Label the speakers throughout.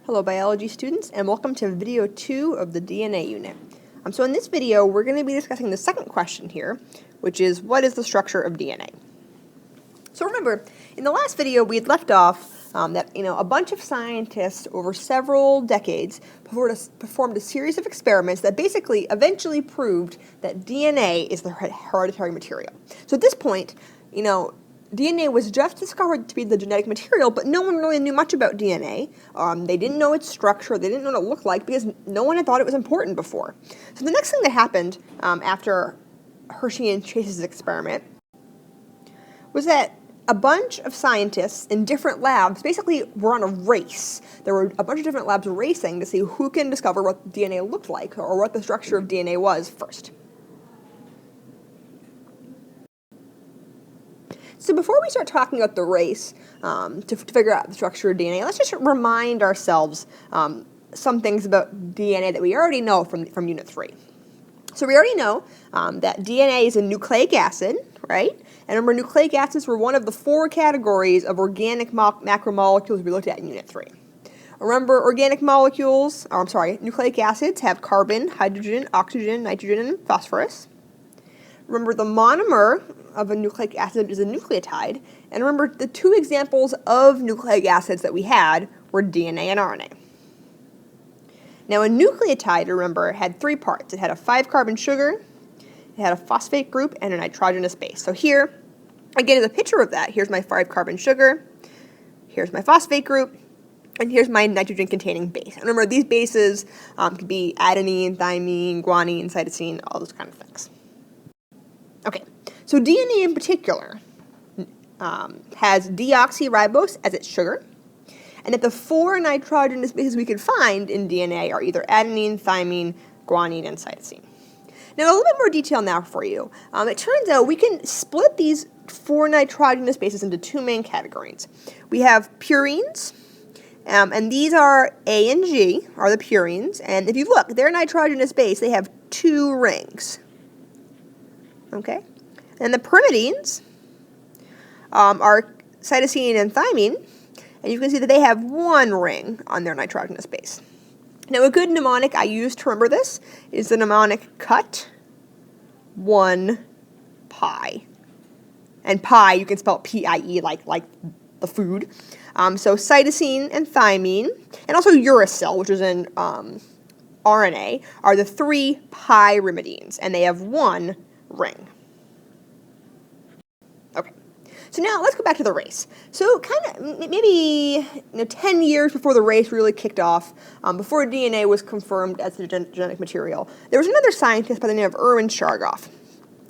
Speaker 1: Hello biology students, and welcome to video 2 of the DNA unit. So in this video we're going to be discussing the second question here, which is what is the structure of DNA? So remember, in the last video we had left off that a bunch of scientists over several decades performed a series of experiments that basically eventually proved that DNA is the hereditary material. So at this point, DNA was just discovered to be the genetic material, but no one really knew much about DNA. They didn't know its structure, they didn't know what it looked like, because no one had thought it was important before. So the next thing that happened after Hershey and Chase's experiment was that a bunch of scientists in different labs basically were on a race. There were a bunch of different labs racing to see who can discover what DNA looked like, or what the structure of DNA was first. So before we start talking about the race to figure out the structure of DNA, let's just remind ourselves some things about DNA that we already know from Unit 3. So we already know that DNA is a nucleic acid, right? And remember, nucleic acids were one of the 4 categories of organic macromolecules we looked at in Unit 3. Remember, nucleic acids have carbon, hydrogen, oxygen, nitrogen, and phosphorus. Remember, the monomer of a nucleic acid is a nucleotide. And remember, the 2 examples of nucleic acids that we had were DNA and RNA. Now, a nucleotide, remember, had 3 parts. It had a 5-carbon sugar, it had a phosphate group, and a nitrogenous base. So here, again, as a picture of that, here's my 5-carbon sugar, here's my phosphate group, and here's my nitrogen-containing base. And remember, these bases could be adenine, thymine, guanine, cytosine, all those kind of things. Okay, so DNA in particular has deoxyribose as its sugar, and that the 4 nitrogenous bases we could find in DNA are either adenine, thymine, guanine, and cytosine. Now, a little bit more detail now for you. It turns out we can split these 4 nitrogenous bases into 2 main categories. We have purines, and these are A and G, are the purines, and if you look, their nitrogenous base, they have 2 rings. Okay, and the pyrimidines are cytosine and thymine, and you can see that they have 1 ring on their nitrogenous base. Now, a good mnemonic I use to remember this is the mnemonic cut 1 pi. And pi, you can spell P-I-E like the food. So cytosine and thymine, and also uracil, which is in RNA, are the 3 pyrimidines, and they have 1 ring. Okay, so now let's go back to the race. So kind of maybe 10 years before the race really kicked off, before DNA was confirmed as the genetic material, there was another scientist by the name of Chargaff.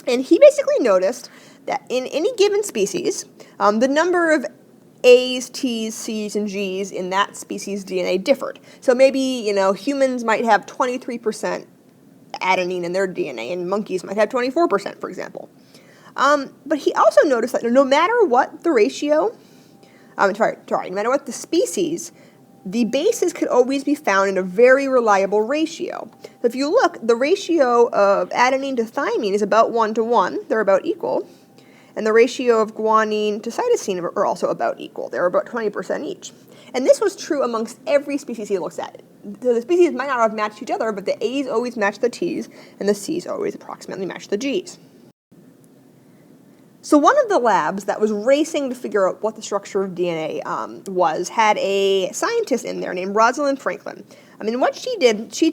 Speaker 1: And he basically noticed that in any given species, the number of A's, T's, C's, and G's in that species' DNA differed. So maybe, humans might have 23% adenine in their DNA, and monkeys might have 24%, for example. But he also noticed that no matter what the ratio, no matter what the species, the bases could always be found in a very reliable ratio. So if you look, the ratio of adenine to thymine is about 1 to 1. They're about equal. And the ratio of guanine to cytosine are also about equal. They're about 20% each. And this was true amongst every species he looks at. So the species might not have matched each other, but the A's always match the T's, and the C's always approximately match the G's. So one of the labs that was racing to figure out what the structure of DNA was had a scientist in there named Rosalind Franklin. What she did, she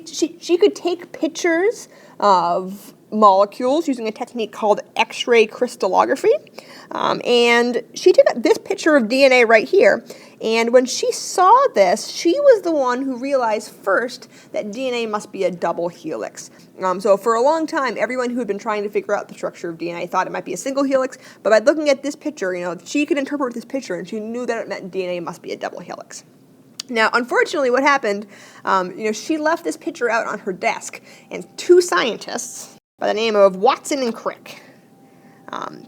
Speaker 1: could take pictures of molecules using a technique called X-ray crystallography. And she took this picture of DNA right here. And when she saw this, she was the one who realized first that DNA must be a double helix. So for a long time, everyone who had been trying to figure out the structure of DNA thought it might be a single helix. But by looking at this picture, she could interpret this picture, and she knew that it meant DNA must be a double helix. Now, unfortunately, what happened, she left this picture out on her desk, and 2 scientists by the name of Watson and Crick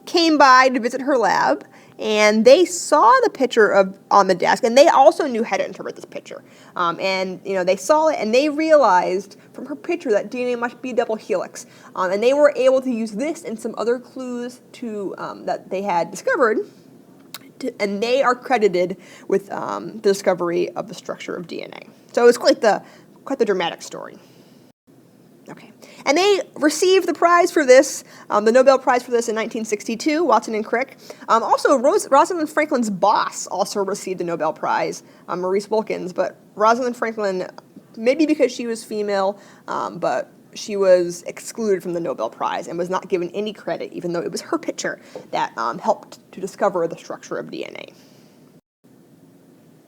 Speaker 1: came by to visit her lab, and they saw the picture on the desk, and they also knew how to interpret this picture. They saw it, and they realized from her picture that DNA must be a double helix. And they were able to use this and some other clues that they had discovered and they are credited with the discovery of the structure of DNA. So it's quite the dramatic story. Okay, and they received the prize for this, the Nobel Prize for this in 1962, Watson and Crick. Also, Rosalind Franklin's boss also received the Nobel Prize, Maurice Wilkins, but Rosalind Franklin, maybe because she was female, but she was excluded from the Nobel Prize and was not given any credit, even though it was her picture that helped to discover the structure of DNA.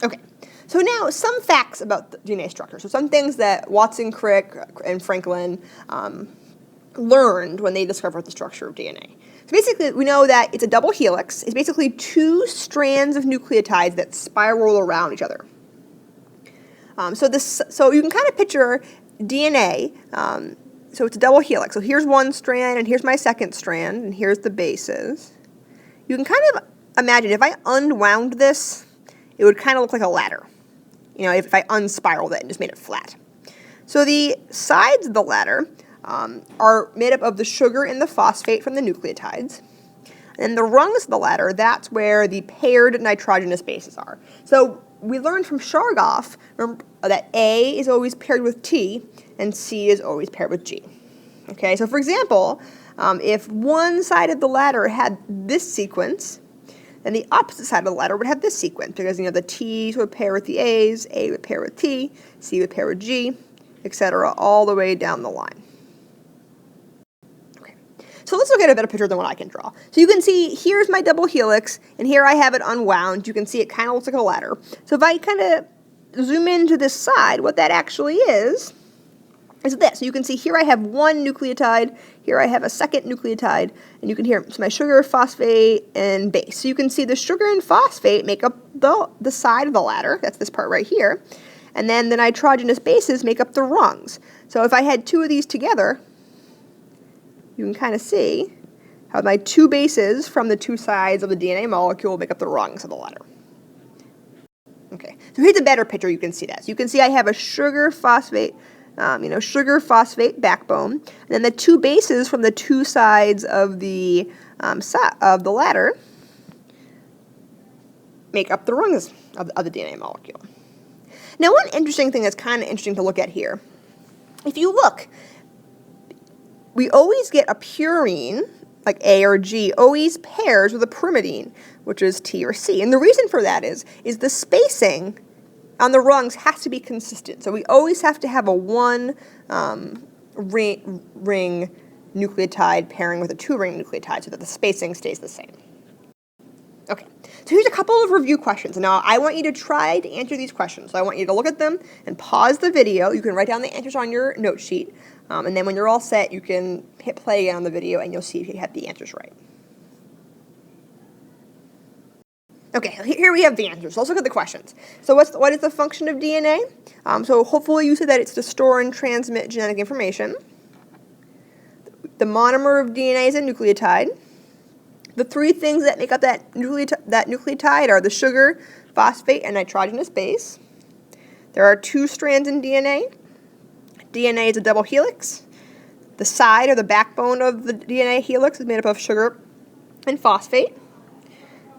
Speaker 1: Okay. So now, some facts about the DNA structure. So some things that Watson, Crick, and Franklin learned when they discovered the structure of DNA. So basically, we know that it's a double helix. It's basically two strands of nucleotides that spiral around each other. So you can kind of picture DNA. So it's a double helix. So here's one strand, and here's my second strand, and here's the bases. You can kind of imagine if I unwound this, it would kind of look like a ladder. You know, if I unspiraled it and just made it flat. So the sides of the ladder are made up of the sugar and the phosphate from the nucleotides. And the rungs of the ladder, that's where the paired nitrogenous bases are. So we learned from Chargaff that A is always paired with T and C is always paired with G. Okay, so for example, if one side of the ladder had this sequence, then the opposite side of the ladder would have this sequence, because, you know, the T's would pair with the A's, A would pair with T, C would pair with G, etc., all the way down the line. Okay, so let's look at a better picture than what I can draw. So you can see here's my double helix, and here I have it unwound. You can see it kind of looks like a ladder. So if I kind of zoom into this side, what that actually is this. So you can see here I have one nucleotide, here I have a second nucleotide, and you can hear my sugar, phosphate, and base. So you can see the sugar and phosphate make up the side of the ladder, that's this part right here, and then the nitrogenous bases make up the rungs. So if I had two of these together, you can kind of see how my two bases from the two sides of the DNA molecule make up the rungs of the ladder. Okay, so here's a better picture. You can see that. So you can see I have a sugar phosphate backbone, and then the two bases from the two sides of the ladder make up the rungs of the DNA molecule. Now, one interesting thing that's kind of interesting to look at here, if you look, we always get a purine, like A or G, always pairs with a pyrimidine, which is T or C. And the reason for that is the spacing on the rungs has to be consistent. So we always have to have a one ring nucleotide pairing with a two-ring nucleotide so that the spacing stays the same. Okay, so here's a couple of review questions. Now, I want you to try to answer these questions. So I want you to look at them and pause the video. You can write down the answers on your note sheet. And then when you're all set, you can hit play again on the video and you'll see if you have the answers right. Okay, here we have the answers. So let's look at the questions. So what is the function of DNA? So hopefully you said that it's to store and transmit genetic information. The monomer of DNA is a nucleotide. The three things that make up that nucleotide are the sugar, phosphate, and nitrogenous base. There are two strands in DNA. DNA is a double helix. The side or the backbone of the DNA helix is made up of sugar and phosphate.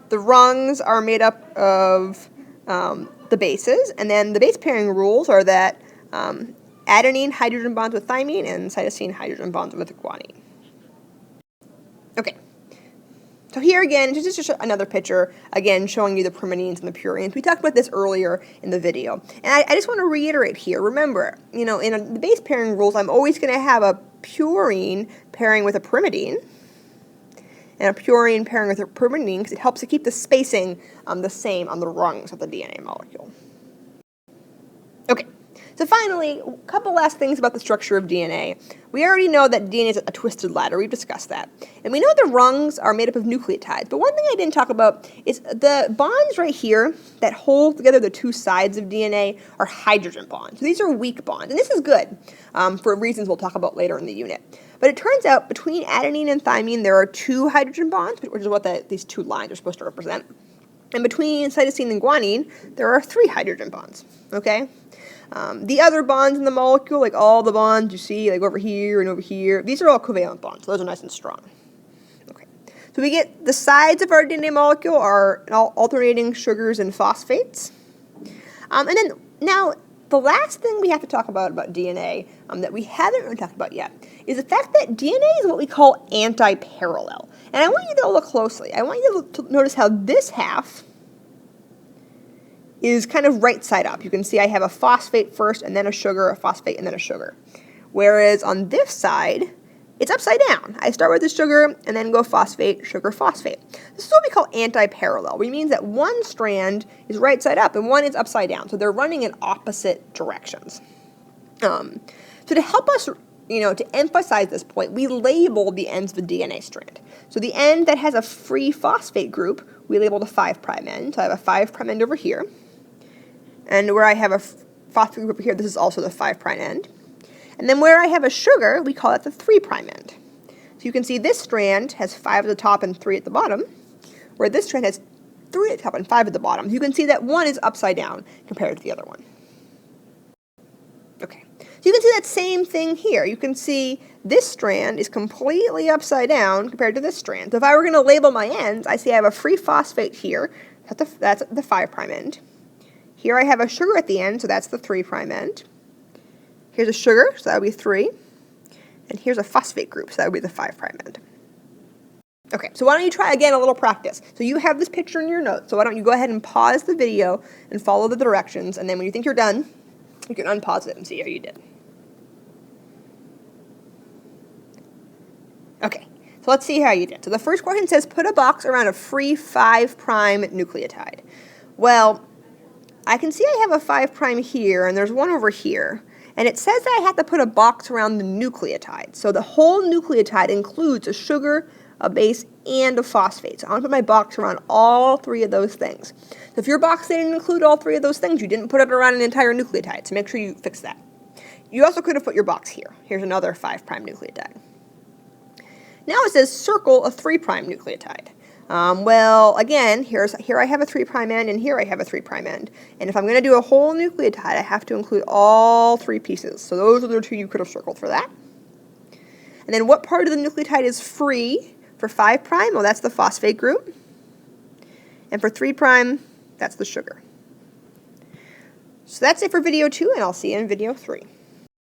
Speaker 1: The rungs are made up of the bases, and then the base pairing rules are that adenine hydrogen bonds with thymine and cytosine hydrogen bonds with guanine. Okay, so here again, just another picture, again showing you the pyrimidines and the purines. We talked about this earlier in the video, and I just want to reiterate here. Remember, you know, in the base pairing rules, I'm always going to have a purine pairing with a pyrimidine, and a purine pairing with a pyrimidine because it helps to keep the spacing the same on the rungs of the DNA molecule. Okay, so finally, a couple last things about the structure of DNA. We already know that DNA is a twisted ladder. We've discussed that. And we know the rungs are made up of nucleotides. But one thing I didn't talk about is the bonds right here that hold together the two sides of DNA are hydrogen bonds. So these are weak bonds. And this is good for reasons we'll talk about later in the unit. But it turns out between adenine and thymine, there are two hydrogen bonds, which is what these two lines are supposed to represent. And between cytosine and guanine, there are three hydrogen bonds, okay? The other bonds in the molecule, like all the bonds you see, like over here and over here, these are all covalent bonds. So those are nice and strong. Okay. So So we get the sides of our DNA molecule are alternating sugars and phosphates. And then now the last thing we have to talk about DNA that we haven't really talked about yet is the fact that DNA is what we call antiparallel. And I want you to look closely. I want you to notice how this half is kind of right side up. You can see I have a phosphate first and then a sugar, a phosphate, and then a sugar. Whereas on this side, it's upside down. I start with the sugar and then go phosphate, sugar, phosphate. This is what we call antiparallel, which means that one strand is right side up and one is upside down. So they're running in opposite directions. So to help us, to emphasize this point, we label the ends of the DNA strand. So the end that has a free phosphate group, we label the 5' end. So I have a 5' end over here. And where I have a phosphate group over here, this is also the 5' end. And then where I have a sugar, we call it the 3' end. So you can see this strand has 5 at the top and 3 at the bottom, where this strand has 3 at the top and 5 at the bottom. You can see that one is upside down compared to the other one. Okay, so you can see that same thing here. You can see this strand is completely upside down compared to this strand. So if I were going to label my ends, I see I have a free phosphate here. That's the 5' end. Here I have a sugar at the end, so that's the 3' end. Here's a sugar, so that would be 3. And here's a phosphate group, so that would be the 5' end. Okay, so why don't you try again a little practice. So you have this picture in your notes, so why don't you go ahead and pause the video and follow the directions, and then when you think you're done, you can unpause it and see how you did. Okay, so let's see how you did. So the first question says, put a box around a free 5' nucleotide. Well, I can see I have a 5' here, and there's one over here. And it says that I have to put a box around the nucleotide. So the whole nucleotide includes a sugar, a base, and a phosphate. So I want to put my box around all 3 of those things. So if your box didn't include all 3 of those things, you didn't put it around an entire nucleotide. So make sure you fix that. You also could have put your box here. Here's another 5' nucleotide. Now it says circle a 3' nucleotide. Well, again, here I have a 3' end, and here I have a 3' end. And if I'm going to do a whole nucleotide, I have to include all 3 pieces. So those are the 2 you could have circled for that. And then what part of the nucleotide is free for 5'? Well, that's the phosphate group. And for 3', that's the sugar. So that's it for video 2, and I'll see you in video 3.